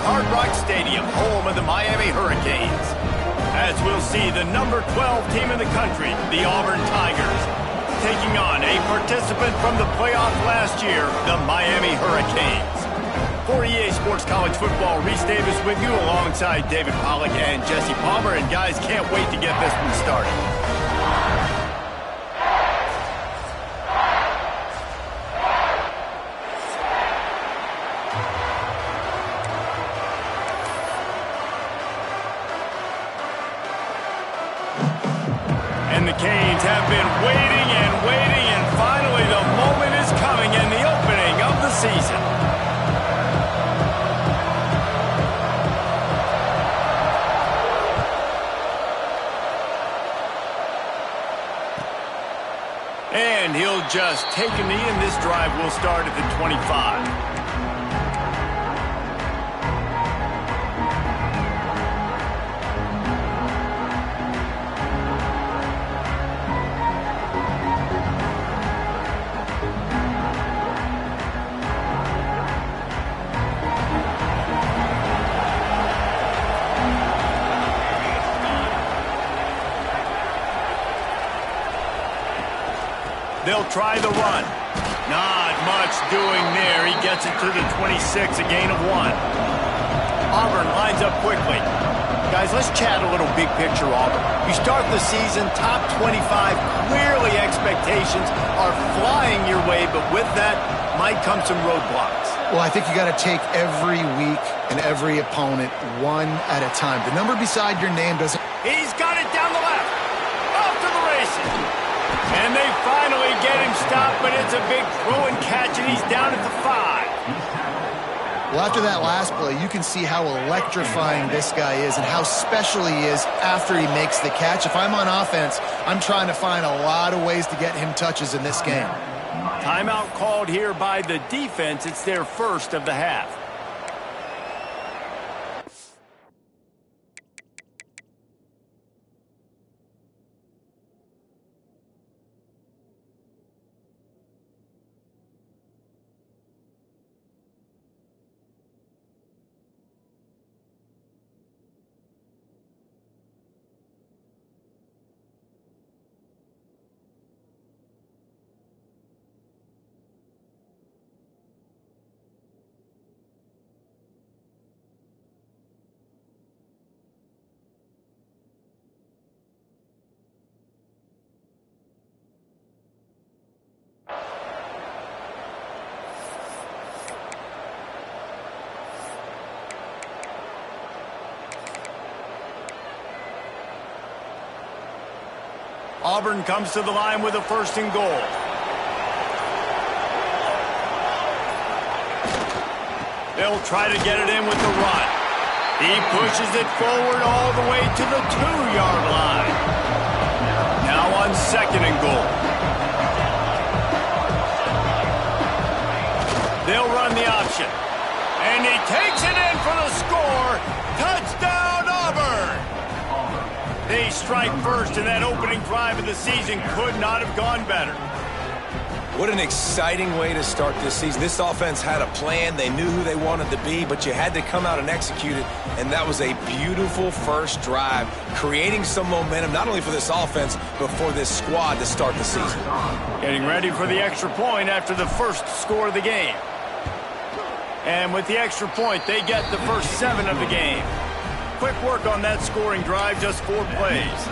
Hard Rock Stadium, home of the Miami Hurricanes. As we'll see the number 12 team in the country, the Auburn Tigers, taking on a participant from the playoff last year, the Miami Hurricanes. For EA Sports College Football, Reese Davis with you alongside David Pollack and Jesse Palmer. And guys, can't wait to get this one started. And the Canes have been waiting and waiting, and finally the moment is coming in the opening of the season. And he'll just take a knee, and this drive will start at the 25. They'll try the run. Not much doing there. He gets it to the 26, a gain of 1. Auburn lines up quickly. Guys, let's chat a little big picture Auburn. You start the season top 25. Clearly expectations are flying your way, but with that might come some roadblocks. Well, I think you got to take every week and every opponent one at a time. The number beside your name doesn't... He's got it down the left. Off to the races. And they finally get him stopped, but it's a big throw and catch, and he's down at the 5. Well, after that last play, you can see how electrifying this guy is and how special he is after he makes the catch. If I'm on offense, I'm trying to find a lot of ways to get him touches in this game. Timeout called here by the defense. It's their first of the half. Auburn comes to the line with a 1st and goal. They'll try to get it in with the run. He pushes it forward all the way to the 2-yard line. Now on 2nd and goal. They'll run the option. And he takes it in for the score. Touchdown, Auburn! They strike first, and that opening drive of the season could not have gone better. What an exciting way to start this season. This offense had a plan. They knew who they wanted to be, but you had to come out and execute it, and that was a beautiful first drive, creating some momentum, not only for this offense, but for this squad to start the season. Getting ready for the extra point after the first score of the game. And with the extra point, they get the first 7 of the game. Quick work on that scoring drive, just 4 plays.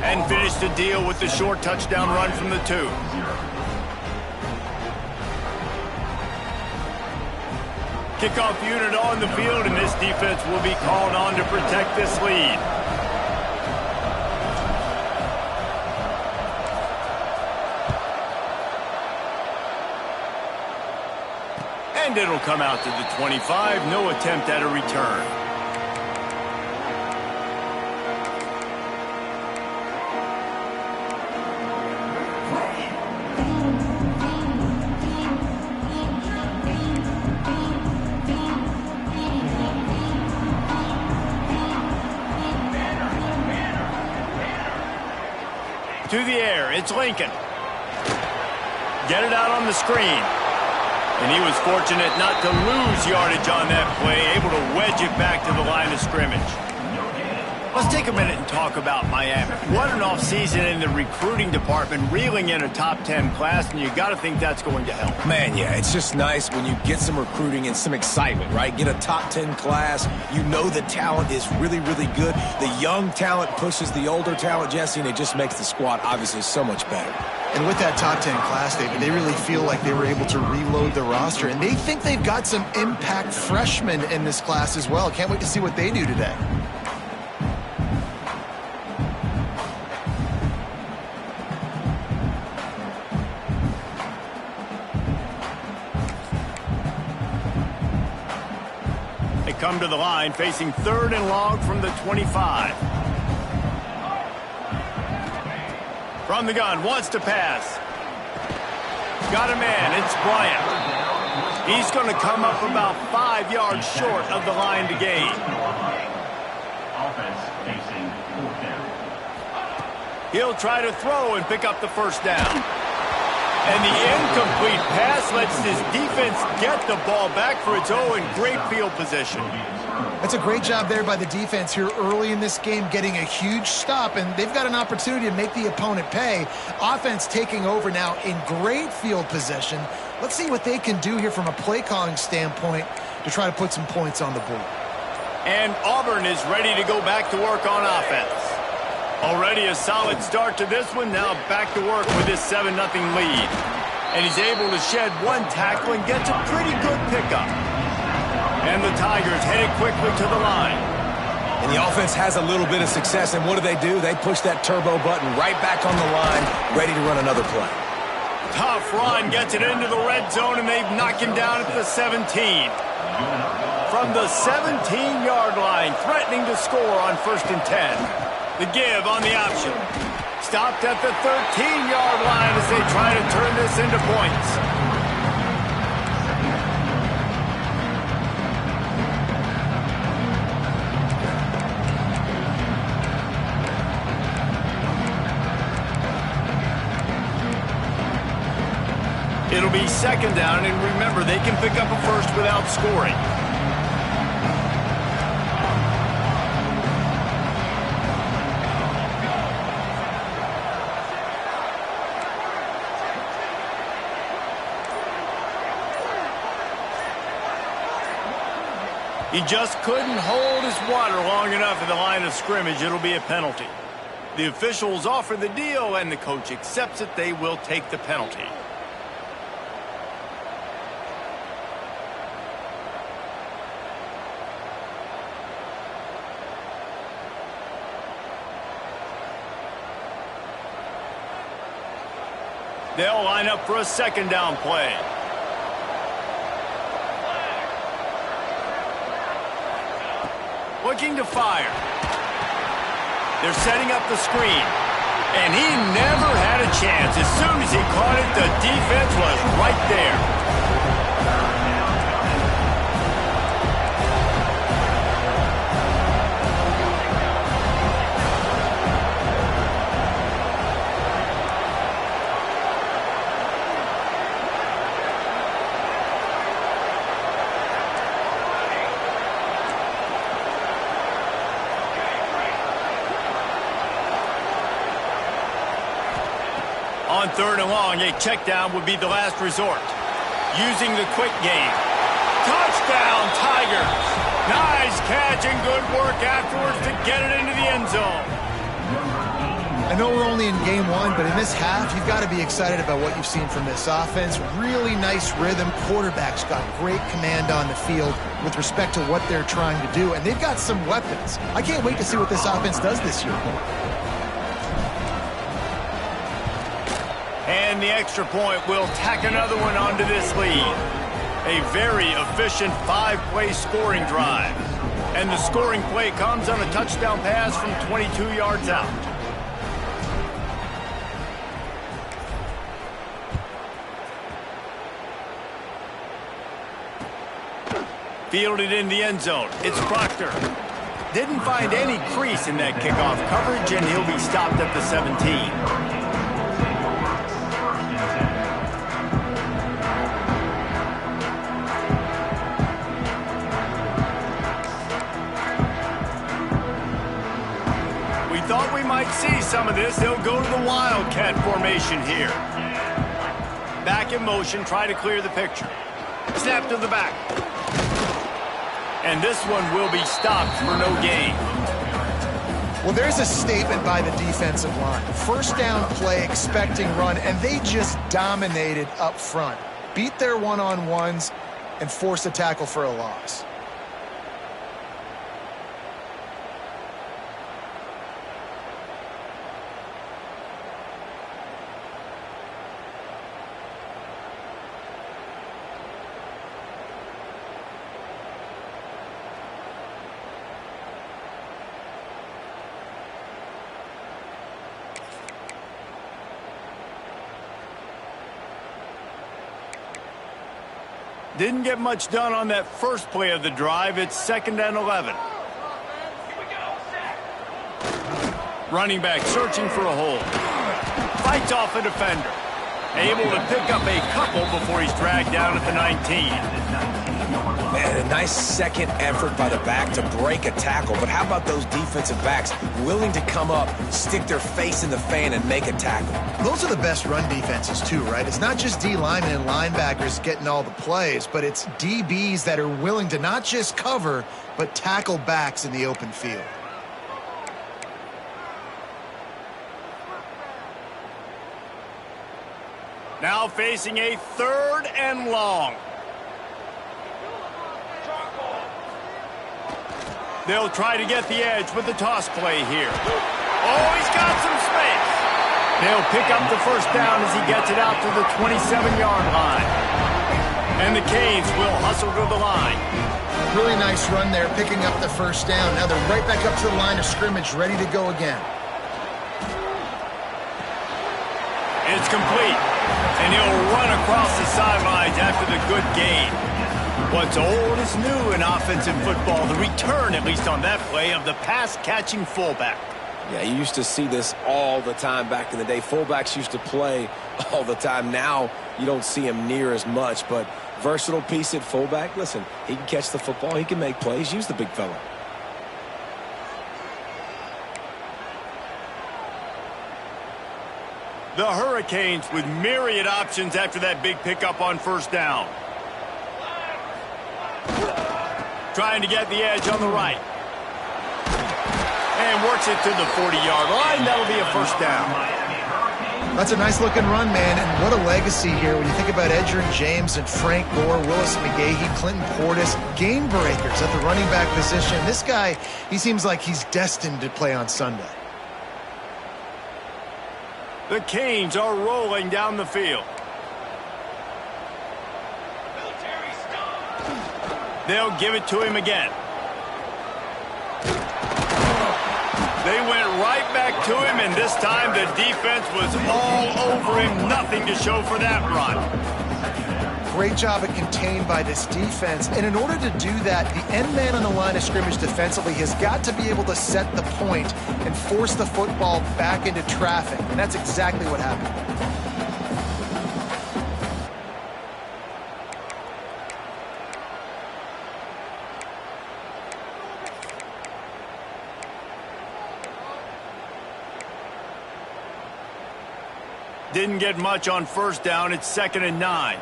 And finish the deal with the short touchdown run from the 2. Kickoff unit on the field, and this defense will be called on to protect this lead. And it'll come out to the 25. No attempt at a return. To the air, it's Lincoln. Get it out on the screen. And he was fortunate not to lose yardage on that play, able to wedge it back to the line of scrimmage. Let's take a minute and talk about Miami. What an offseason in the recruiting department, reeling in a top 10 class, and you got to think that's going to help. Man, yeah, it's just nice when you get some recruiting and some excitement, right? Get a top 10 class. You know the talent is really, really good. The young talent pushes the older talent, Jesse, and it just makes the squad obviously so much better. And with that top 10 class, David, they really feel like they were able to reload the roster. And they think they've got some impact freshmen in this class as well. Can't wait to see what they do today. They come to the line facing 3rd and long from the 25. From the gun, wants to pass. Got a man, it's Bryant. He's going to come up about 5 yards short of the line to gain. Offense facing 4th down. He'll try to throw and pick up the first down. And the incomplete pass lets his defense get the ball back for its own great field position. That's a great job there by the defense here early in this game, getting a huge stop, and they've got an opportunity to make the opponent pay. Offense taking over now in great field position. Let's see what they can do here from a play calling standpoint to try to put some points on the board. And Auburn is ready to go back to work on offense. Already a solid start to this one, now back to work with his 7-0 lead. And he's able to shed one tackle and gets a pretty good pickup. And the Tigers headed quickly to the line. And the offense has a little bit of success, and what do? They push that turbo button right back on the line, ready to run another play. Tough run, gets it into the red zone, and they've knocked him down at the 17. From the 17-yard line, threatening to score on 1st and 10. The give on the option. Stopped at the 13-yard line as they try to turn this into points. It'll be 2nd down, and remember, they can pick up a first without scoring. He just couldn't hold his water long enough at the line of scrimmage. It'll be a penalty. The officials offer the deal, and the coach accepts it. They will take the penalty. They'll line up for a 2nd down play. Looking to fire. They're setting up the screen. And he never had a chance. As soon as he caught it, the defense was right there. On 3rd and long, a check down would be the last resort. Using the quick game. Touchdown, Tigers. Nice catch and good work afterwards to get it into the end zone. I know we're only in game 1, but in this half, you've got to be excited about what you've seen from this offense. Really nice rhythm. Quarterback's got great command on the field with respect to what they're trying to do, and they've got some weapons. I can't wait to see what this offense does this year. And the extra point will tack another one onto this lead. A very efficient 5-play scoring drive. And the scoring play comes on a touchdown pass from 22 yards out. Fielded in the end zone. It's Proctor. Didn't find any crease in that kickoff coverage, and he'll be stopped at the 17. some of this, they'll go to the Wildcat formation here. Back in motion, try to clear the picture. Snap to the back. And this one will be stopped for no gain. Well, there's a statement by the defensive line. First down play, expecting run, and they just dominated up front. Beat their one-on-ones and forced a tackle for a loss. Didn't get much done on that first play of the drive. It's 2nd and 11. Running back searching for a hole. Fights off a defender. Able to pick up a couple before he's dragged down at the 19. Man, a nice second effort by the back to break a tackle. But how about those defensive backs willing to come up, stick their face in the fan, and make a tackle? Those are the best run defenses too, right? It's not just D linemen and linebackers getting all the plays, but it's DBs that are willing to not just cover, but tackle backs in the open field. Now facing a 3rd and long. They'll try to get the edge with the toss play here. Oh, he's got some space. They'll pick up the first down as he gets it out to the 27-yard line. And the Canes will hustle to the line. Really nice run there, picking up the first down. Now they're right back up to the line of scrimmage, ready to go again. It's complete. And he'll run across the sidelines after the good gain. What's old is new in offensive football. The return, at least on that play, of the pass-catching fullback. Yeah, you used to see this all the time back in the day. Fullbacks used to play all the time. Now you don't see him near as much, but versatile piece at fullback. Listen, he can catch the football. He can make plays. Use the big fella. The Hurricanes with myriad options after that big pickup on first down. Trying to get the edge on the right. And works it to the 40-yard line. That'll be a first down. That's a nice-looking run, man, and what a legacy here when you think about Edgerrin James and Frank Gore, Willis McGahee, Clinton Portis, game breakers at the running back position. This guy, he seems like he's destined to play on Sunday. The Canes are rolling down the field. They'll give it to him again. They went right back to him, and this time the defense was all over him. Nothing to show for that run. Great job at contained by this defense. And in order to do that, the end man on the line of scrimmage defensively has got to be able to set the point and force the football back into traffic. And that's exactly what happened. Didn't get much on first down. It's 2nd and 9.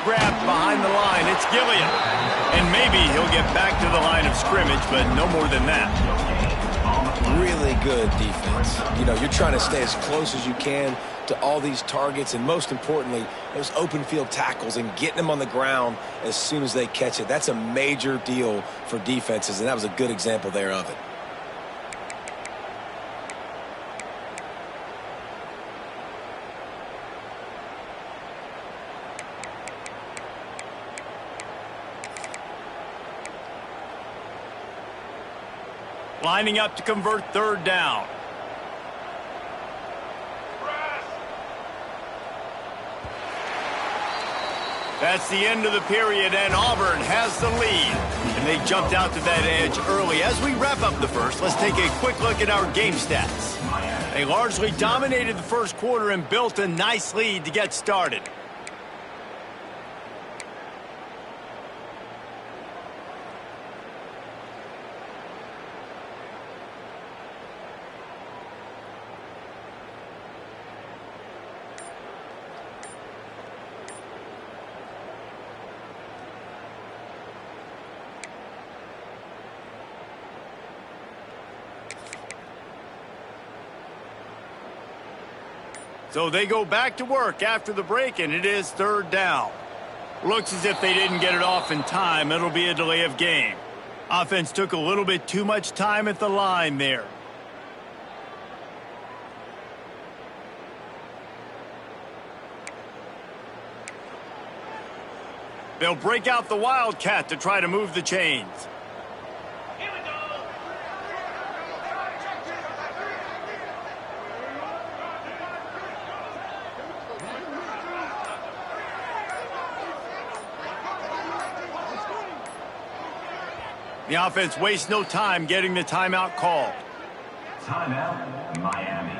Grabbed behind the line. It's Gilliam. And maybe he'll get back to the line of scrimmage, but no more than that. Really good defense. You know, you're trying to stay as close as you can to all these targets, and most importantly, those open field tackles and getting them on the ground as soon as they catch it. That's a major deal for defenses, and that was a good example there of it. Lining up to convert 3rd down. That's the end of the period, and Auburn has the lead. And they jumped out to that edge early. As we wrap up the first, let's take a quick look at our game stats. They largely dominated the first quarter and built a nice lead to get started. So they go back to work after the break, and it is third down. Looks as if they didn't get it off in time. It'll be a delay of game. Offense took a little bit too much time at the line there. They'll break out the Wildcat to try to move the chains. The offense wastes no time getting the timeout called. Timeout, Miami.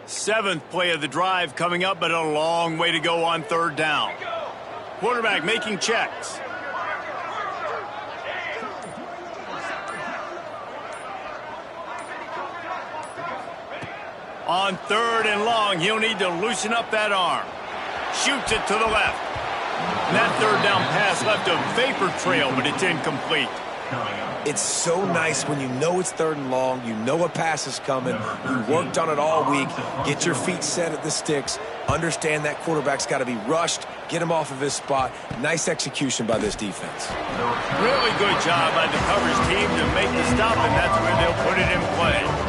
Seventh play of the drive coming up, but a long way to go on third down. Quarterback making checks. On third and long, he'll need to loosen up that arm. Shoots it to the left. And that third down pass left a vapor trail, but it's incomplete. It's so nice when you know it's third and long, you know a pass is coming, you worked on it all week, get your feet set at the sticks, understand that quarterback's got to be rushed, get him off of his spot. Nice execution by this defense. Really good job by the coverage team to make the stop, and that's where they'll put it in play.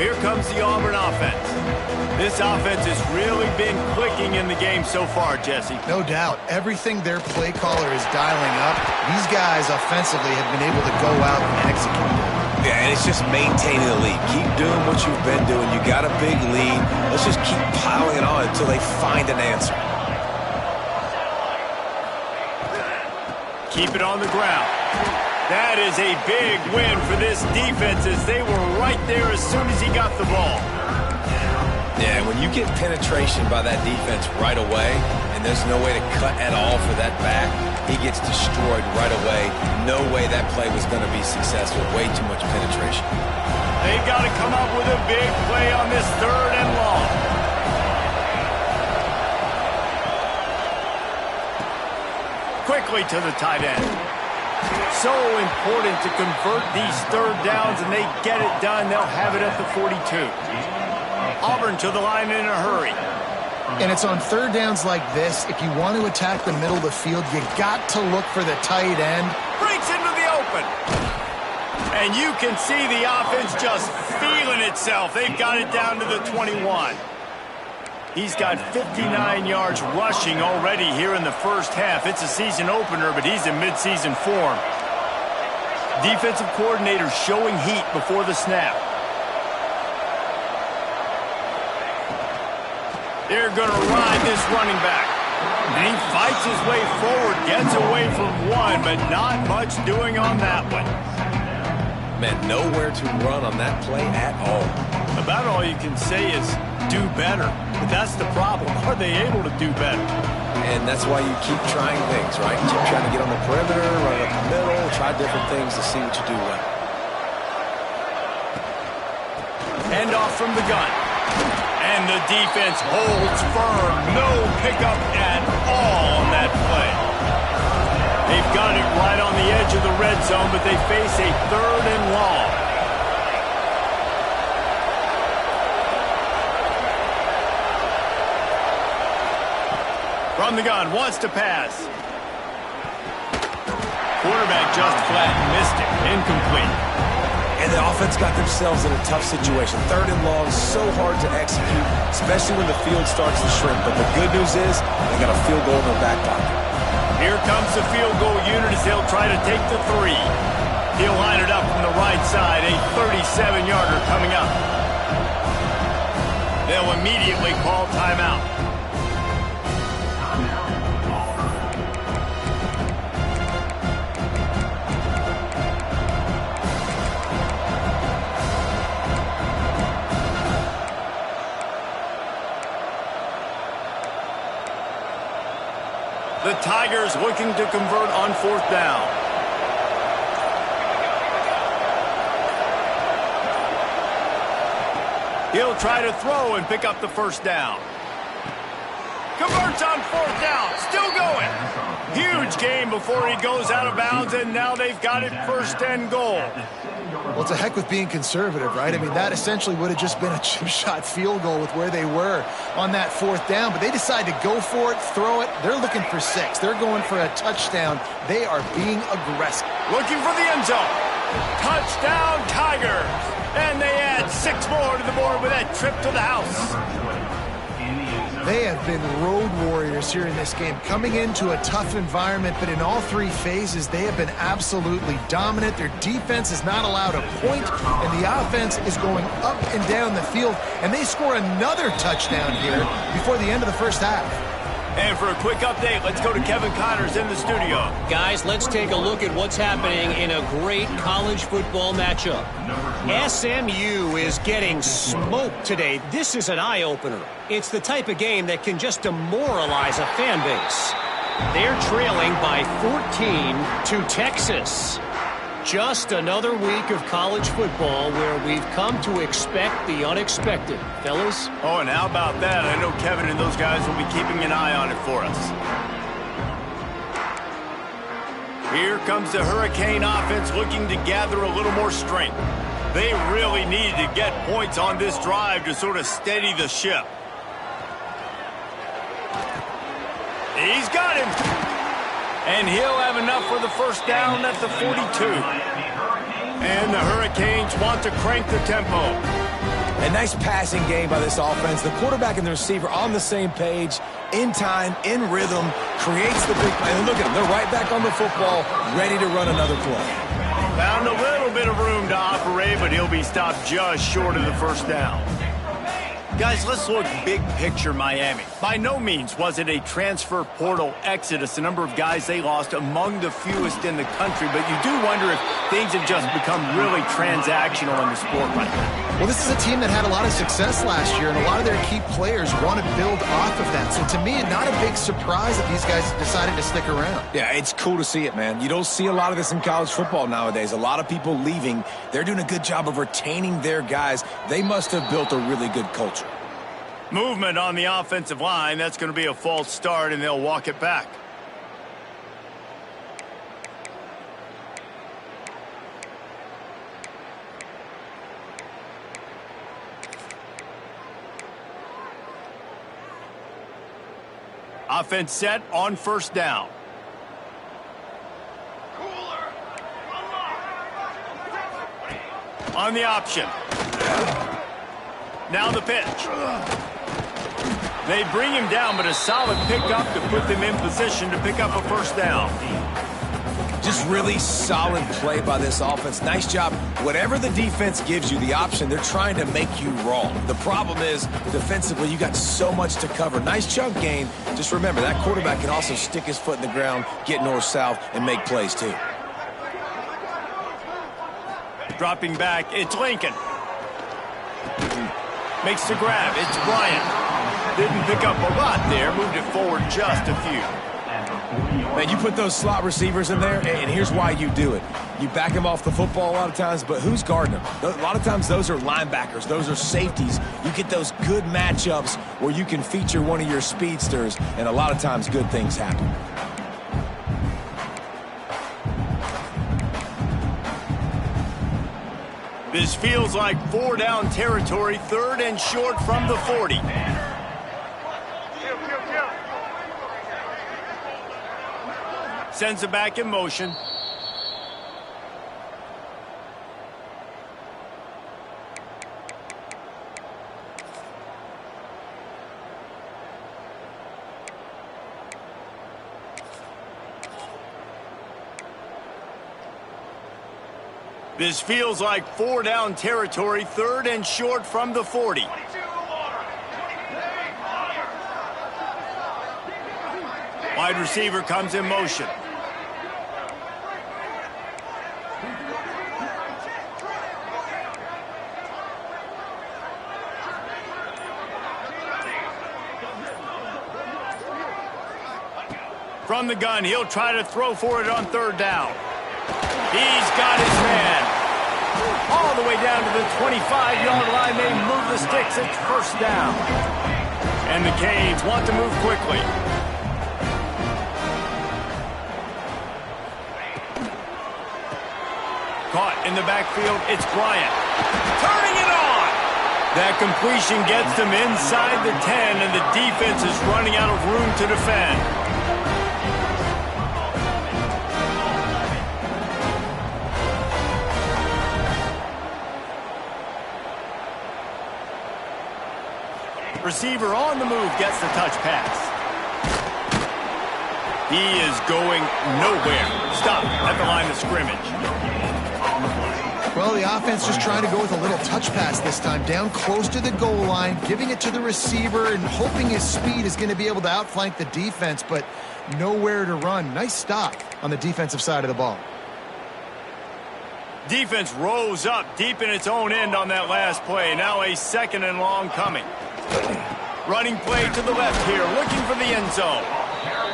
Here comes the Auburn offense. This offense has really been clicking in the game so far, Jesse. No doubt. Everything their play caller is dialing up, these guys offensively have been able to go out and execute. Yeah, and it's just maintaining the lead. Keep doing what you've been doing. You got a big lead. Let's just keep piling it on until they find an answer. Keep it on the ground. That is a big win for this defense as they were right there as soon as he got the ball. Yeah, when you get penetration by that defense right away, and there's no way to cut at all for that back, he gets destroyed right away. No way that play was going to be successful. Way too much penetration. They've got to come up with a big play on this 3rd and long. Quickly to the tight end. So important to convert these 3rd downs, and they get it done. They'll have it at the 42. Auburn to the line in a hurry. And it's on 3rd downs like this. If you want to attack the middle of the field, you got to look for the tight end. Breaks into the open. And you can see the offense just feeling itself. They've got it down to the 21. He's got 59 yards rushing already here in the first half. It's a season opener, but he's in midseason form. Defensive coordinator showing heat before the snap. They're going to ride this running back. And he fights his way forward, gets away from one, but not much doing on that one. Man, nowhere to run on that play at all. About all you can say is do better. But that's the problem. Are they able to do better? And that's why you keep trying things, right? Keep trying to get on the perimeter, run up the middle, try different things to see what you do well. Hand off from the gun. And the defense holds firm. No pickup at all on that play. They've got it right on the edge of the red zone, but they face a 3rd and long. From the gun, wants to pass. Quarterback just flat missed it. Incomplete. And the offense got themselves in a tough situation. 3rd and long, so hard to execute, especially when the field starts to shrink. But the good news is they got a field goal in their back pocket. Here comes the field goal unit as they'll try to take the 3. He'll line it up from the right side, a 37-yarder coming up. They'll immediately call timeout. The Tigers looking to convert on 4th down. He'll try to throw and pick up the 1st down. Converts on 4th down. Still going. Huge gain before he goes out of bounds, and now they've got it 1st and goal. Well, it's a heck with being conservative, right? I mean, that essentially would have just been a chip shot field goal with where they were on that 4th down. But they decide to go for it, throw it. They're looking for 6. They're going for a touchdown. They are being aggressive. Looking for the end zone. Touchdown, Tigers. And they add 6 more to the board with that trip to the house. They have been road warriors here in this game, coming into a tough environment, but in all 3 phases, they have been absolutely dominant. Their defense is not allowed a point, and the offense is going up and down the field, and they score another touchdown here before the end of the first half. And for a quick update, let's go to Kevin Connors in the studio. Guys, let's take a look at what's happening in a great college football matchup. SMU is getting smoked today. This is an eye-opener. It's the type of game that can just demoralize a fan base. They're trailing by 14 to Texas. Just another week of college football where we've come to expect the unexpected. Fellas? Oh, and how about that? I know Kevin and those guys will be keeping an eye on it for us. Here comes the Hurricane offense looking to gather a little more strength. They really needed to get points on this drive to sort of steady the ship. He's got him. And he'll have enough for the 1st down at the 42. And the Hurricanes want to crank the tempo. A nice passing game by this offense. The quarterback and the receiver on the same page, in time, in rhythm, creates the big play. And look at them. They're right back on the football, ready to run another play. Found a little bit of room to operate, but he'll be stopped just short of the first down. Guys, let's look big picture Miami. By no means was it a transfer portal exodus, the number of guys they lost among the fewest in the country, but you do wonder if things have just become really transactional in the sport right now. Well, this is a team that had a lot of success last year, and a lot of their key players want to build off of that. So to me, not a big surprise that these guys decided to stick around. Yeah, it's cool to see it, man. You don't see a lot of this in college football nowadays. A lot of people leaving. They're doing a good job of retaining their guys. They must have built a really good culture. Movement on the offensive line. That's going to be a false start, and they'll walk it back. Offense set on first down. On the option. Now the pitch. They bring him down, but a solid pickup to put them in position to pick up a first down. Just really solid play by this offense. Nice job. Whatever the defense gives you, the option, they're trying to make you wrong. The problem is, defensively, you got so much to cover. Nice chunk gain. Just remember, that quarterback can also stick his foot in the ground, get north-south, and make plays, too. Dropping back, it's Lincoln. Makes the grab, it's Bryant. Didn't pick up a lot there, moved it forward just a few. Man, you put those slot receivers in there, and here's why you do it. You back them off the football a lot of times, but who's guarding them? A lot of times those are linebackers. Those are safeties. You get those good matchups where you can feature one of your speedsters, and a lot of times good things happen. This feels like 4-down territory, 3rd and short from the 40. Sends it back in motion. This feels like 4-down territory, 3rd and short from the 40. Wide receiver comes in motion. From the gun, he'll try to throw for it on 3rd down. He's got his man. All the way down to the 25-yard line. They move the sticks. It's first down. And the Canes want to move quickly. Caught in the backfield. It's Bryant. Turning it on. That completion gets them inside the 10, and the defense is running out of room to defend. Receiver on the move gets the touch pass. He is going nowhere. Stop at the line of scrimmage. Well, the offense just trying to go with a little touch pass this time. Down close to the goal line, giving it to the receiver and hoping his speed is going to be able to outflank the defense, but nowhere to run. Nice stop on the defensive side of the ball. Defense rose up deep in its own end on that last play. Now a 2nd and long coming. Running play to the left here, looking for the end zone.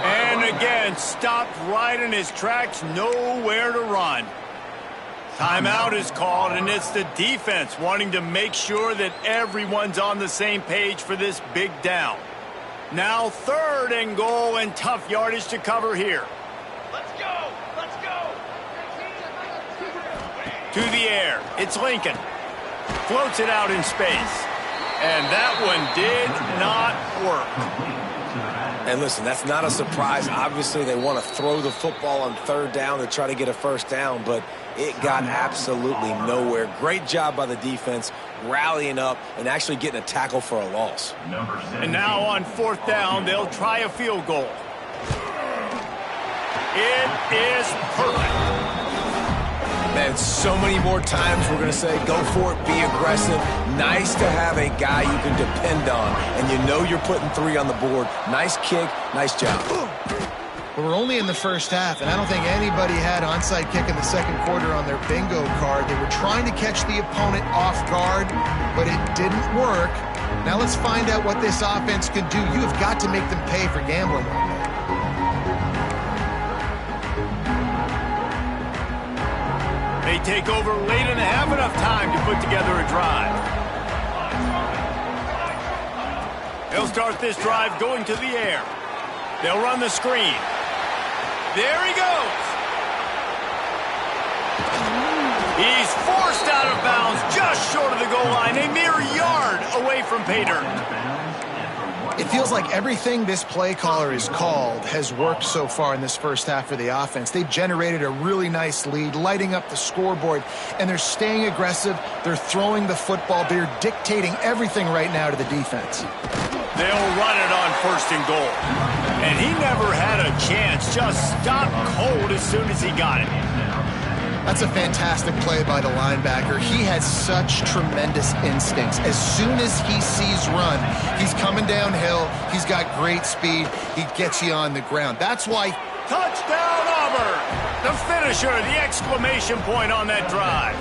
And again, stopped right in his tracks, nowhere to run. Timeout is called, and it's the defense wanting to make sure that everyone's on the same page for this big down. Now 3rd and goal, and tough yardage to cover here. Let's go! Let's go! To the air, it's Lincoln. Floats it out in space. And that one did not work. And listen, that's not a surprise. Obviously, they want to throw the football on 3rd down to try to get a first down, but it got absolutely nowhere. Great job by the defense. rallying up and actually getting a tackle for a loss. And now on 4th down, they'll try a field goal. It is perfect. Man, so many more times we're going to say, go for it, be aggressive. Nice to have a guy you can depend on, and you know you're putting 3 on the board. Nice kick, nice job. Well, we're only in the first half, and I don't think anybody had onside kick in the second quarter on their bingo card. They were trying to catch the opponent off guard, but it didn't work. Now let's find out what this offense can do. You have got to make them pay for gambling like that. They take over late and have enough time to put together a drive. They'll start this drive going to the air. They'll run the screen. There he goes. He's forced out of bounds just short of the goal line, a mere yard away from pay dirt. It feels like everything this play caller has called has worked so far in this first half for the offense. They've generated a really nice lead, lighting up the scoreboard, and they're staying aggressive. They're throwing the football. They're dictating everything right now to the defense. They'll run it on 1st and goal. And he never had a chance, just stopped cold as soon as he got it. That's a fantastic play by the linebacker. He has such tremendous instincts. As soon as he sees run, he's coming downhill. He's got great speed. He gets you on the ground. That's why... Touchdown, Auburn! The finisher, the exclamation point on that drive.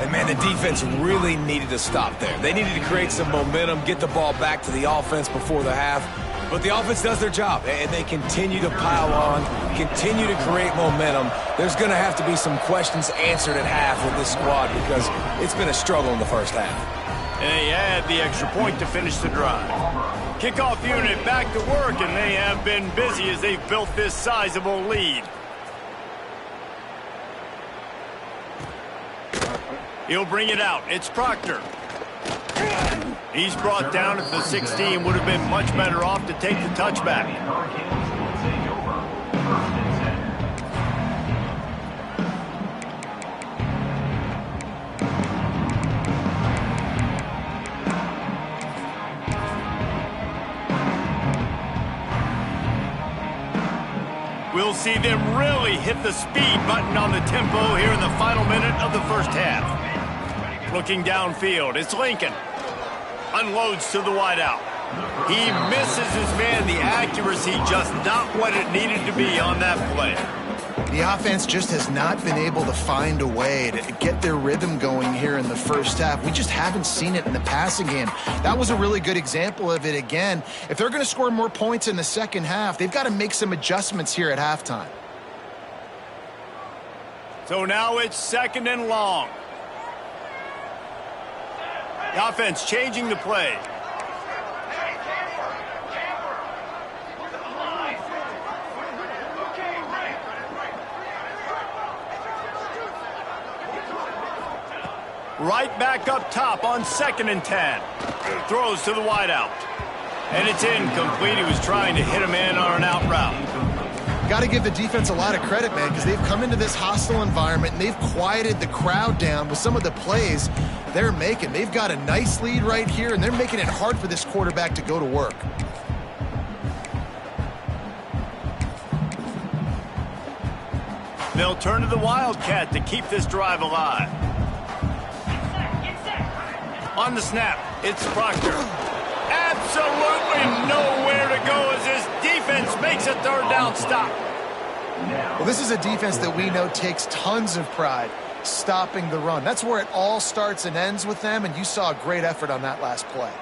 And, man, the defense really needed to stop there. They needed to create some momentum, get the ball back to the offense before the half. But the offense does their job, and they continue to pile on, continue to create momentum. There's going to have to be some questions answered at half with this squad because it's been a struggle in the first half. And they add the extra point to finish the drive. Kickoff unit back to work, and they have been busy as they've built this sizable lead. He'll bring it out. It's Proctor. He's brought down at the 16. Would have been much better off to take the touchback. We'll see them really hit the speed button on the tempo here in the final minute of the first half. Looking downfield, it's Lincoln. Unloads to the wideout. He misses his man. The accuracy just not what it needed to be on that play. The offense just has not been able to find a way to get their rhythm going here in the first half. We just haven't seen it in the passing game. That was a really good example of it again. If they're going to score more points in the second half, they've got to make some adjustments here at halftime. So now it's 2nd and long. The offense changing the play. Right back up top on 2nd and 10. Throws to the wideout. And it's incomplete. He was trying to hit a man on an out route. Got to give the defense a lot of credit, man, because they've come into this hostile environment and they've quieted the crowd down with some of the plays they're making. They've got a nice lead right here, and they're making it hard for this quarterback to go to work. They'll turn to the Wildcat to keep this drive alive. On the snap, it's Proctor. Absolutely nowhere to go as this defense makes a 3rd down stop. Well, this is a defense that we know takes tons of pride stopping the run. That's where it all starts and ends with them, and you saw a great effort on that last play.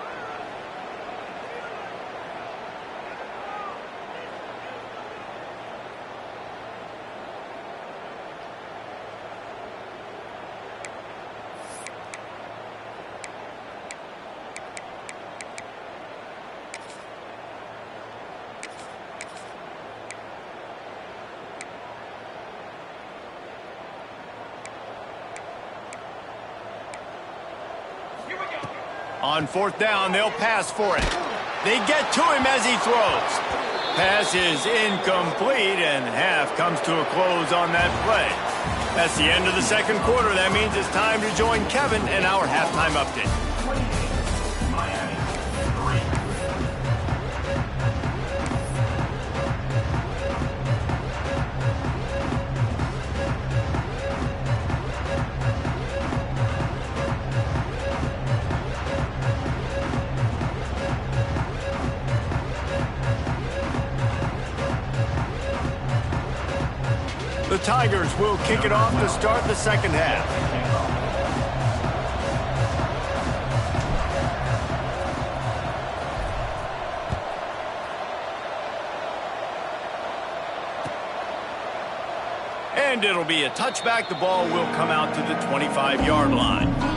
On 4th down, they'll pass for it. They get to him as he throws. Pass is incomplete, and half comes to a close on that play. That's the end of the second quarter. That means it's time to join Kevin in our halftime update. Miami, 3. The Tigers will kick it off to start the second half. And it'll be a touchback. The ball will come out to the 25-yard line.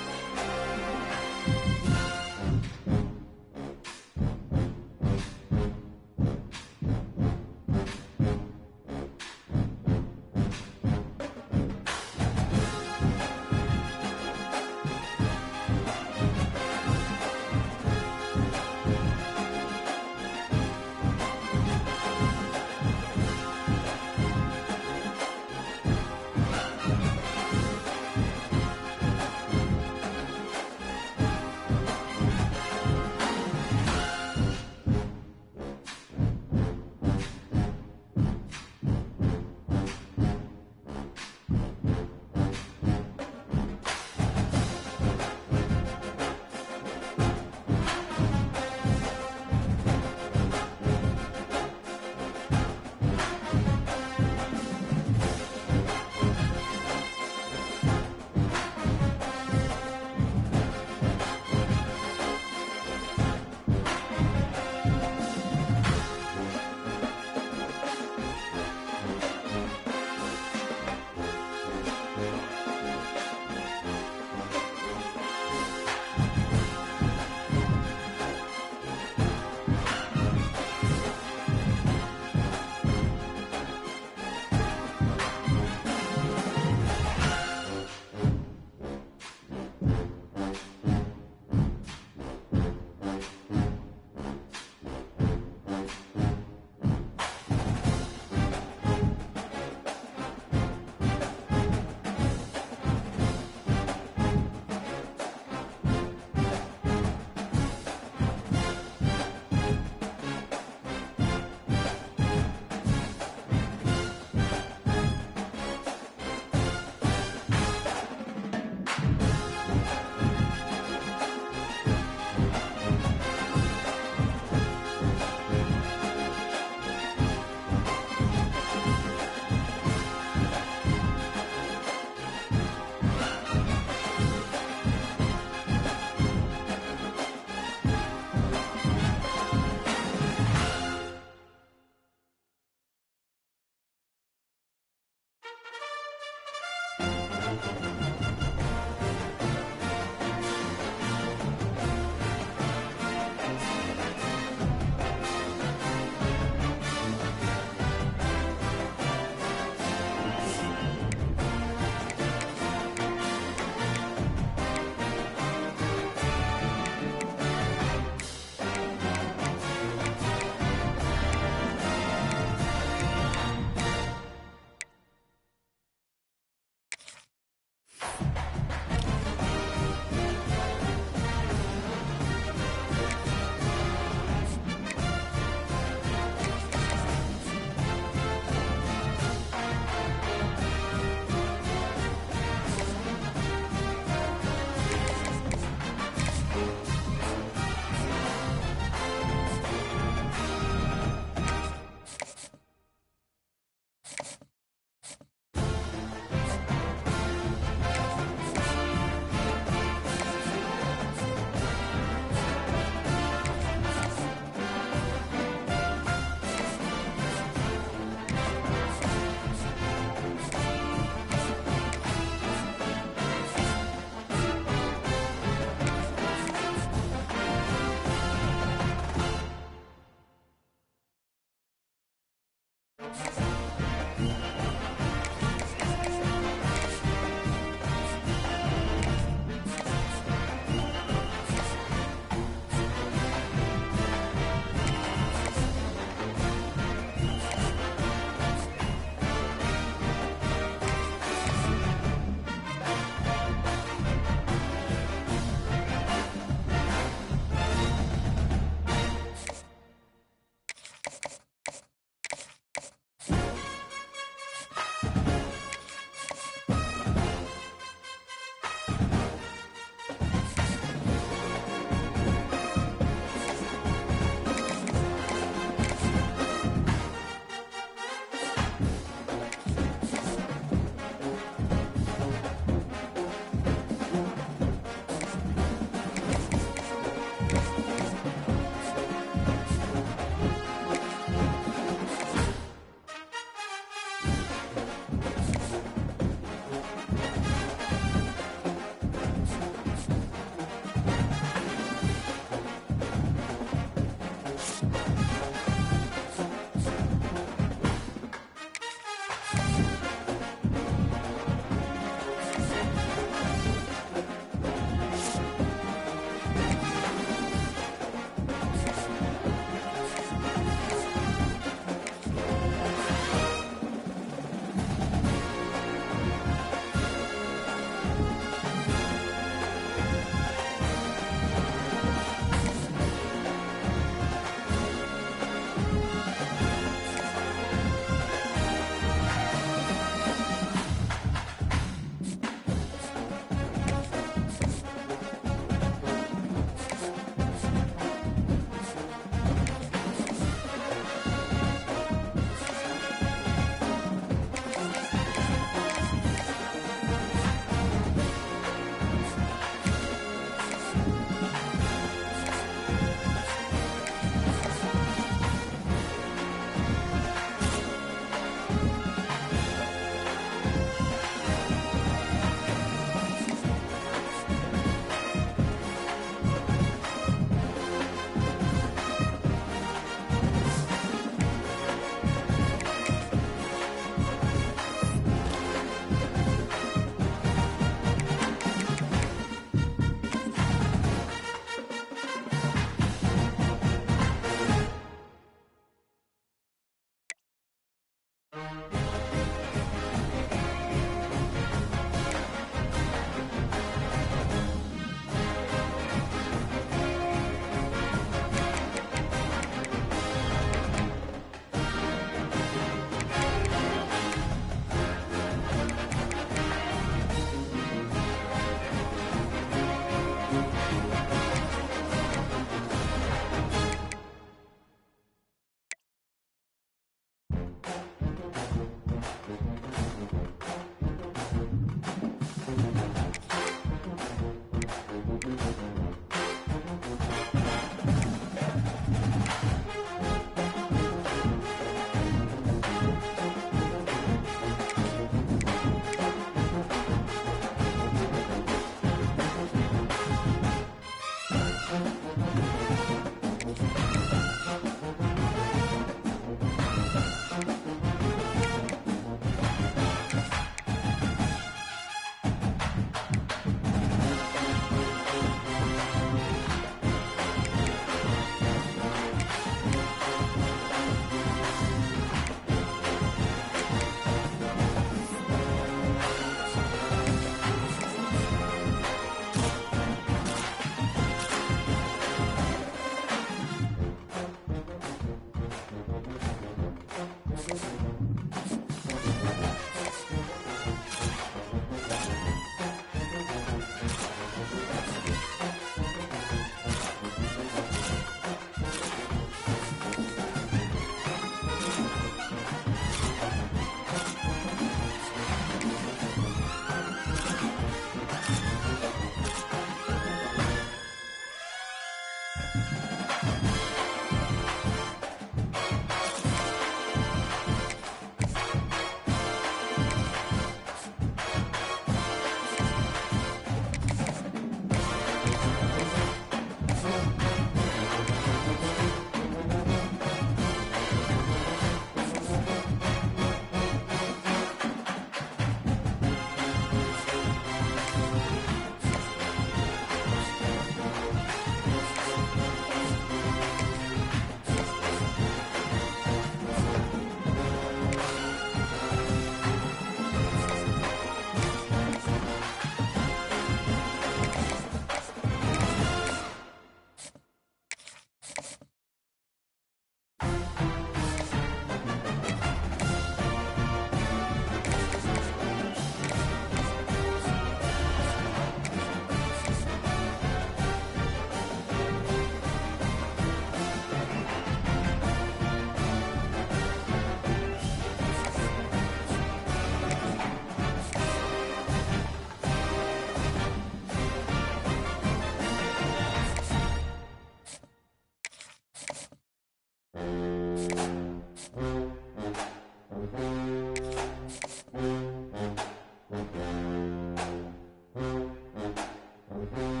Bye.